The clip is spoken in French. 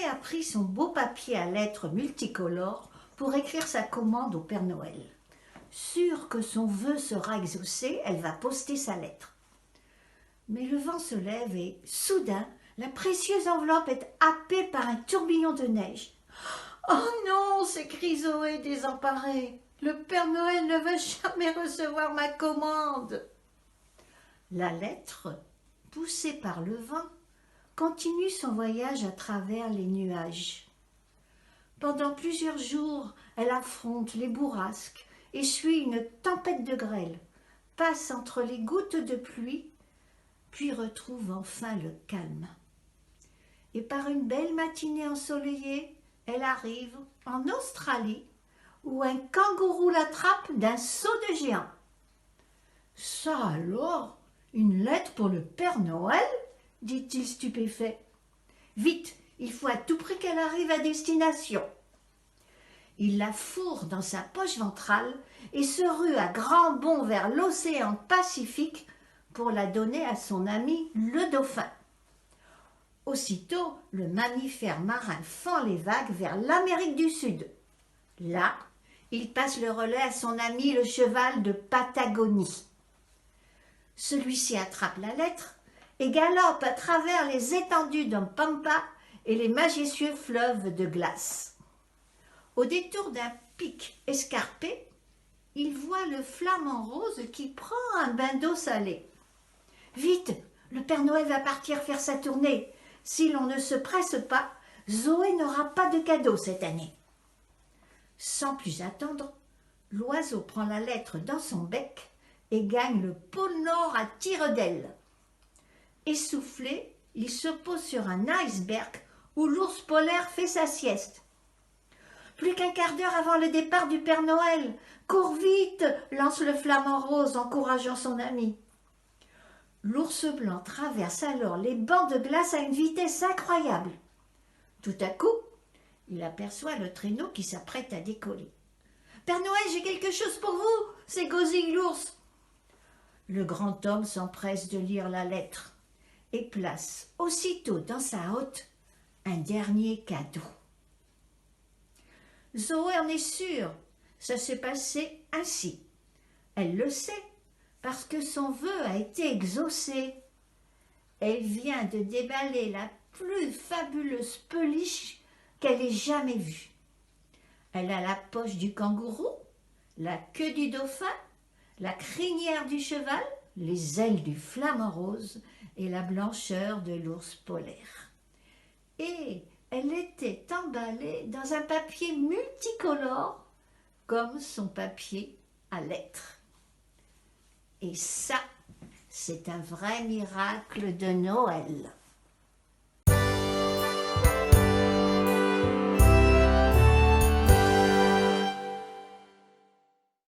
a pris son beau papier à lettres multicolores pour écrire sa commande au Père Noël. Sûre que son vœu sera exaucé, elle va poster sa lettre. Mais le vent se lève et, soudain, la précieuse enveloppe est happée par un tourbillon de neige. « Oh non !» s'écrie Zoé désemparée. « Le Père Noël ne va jamais recevoir ma commande !» La lettre, poussée par le vent, continue son voyage à travers les nuages. Pendant plusieurs jours, elle affronte les bourrasques, essuie une tempête de grêle, passe entre les gouttes de pluie, puis retrouve enfin le calme. Et par une belle matinée ensoleillée, elle arrive en Australie, où un kangourou l'attrape d'un saut de géant. « Ça alors, une lettre pour le Père Noël ?» dit-il stupéfait. « Vite, il faut à tout prix qu'elle arrive à destination. » Il la fourre dans sa poche ventrale et se rue à grands bonds vers l'océan Pacifique pour la donner à son ami le dauphin. Aussitôt, le mammifère marin fend les vagues vers l'Amérique du Sud. Là, il passe le relais à son ami le cheval de Patagonie. Celui-ci attrape la lettre et galope à travers les étendues de Pampa et les majestueux fleuves de glace. Au détour d'un pic escarpé, il voit le flamant rose qui prend un bain d'eau salée. « Vite, le Père Noël va partir faire sa tournée. Si l'on ne se presse pas, Zoé n'aura pas de cadeau cette année. » Sans plus attendre, l'oiseau prend la lettre dans son bec et gagne le pôle Nord à tire d'aile. Essoufflé, il se pose sur un iceberg où l'ours polaire fait sa sieste. « Plus qu'un quart d'heure avant le départ du Père Noël. Cours vite !» lance le flamant rose, encourageant son ami. L'ours blanc traverse alors les bancs de glace à une vitesse incroyable. Tout à coup, il aperçoit le traîneau qui s'apprête à décoller. « Père Noël, j'ai quelque chose pour vous !» s'égosille l'ours. Le grand homme s'empresse de lire la lettre et place aussitôt dans sa hotte un dernier cadeau. Zoé en est sûre, ça s'est passé ainsi. Elle le sait, parce que son vœu a été exaucé. Elle vient de déballer la plus fabuleuse peluche qu'elle ait jamais vue. Elle a la poche du kangourou, la queue du dauphin, la crinière du cheval, les ailes du flamant rose et la blancheur de l'ours polaire. Et elle était emballée dans un papier multicolore comme son papier à lettres. Et ça, c'est un vrai miracle de Noël.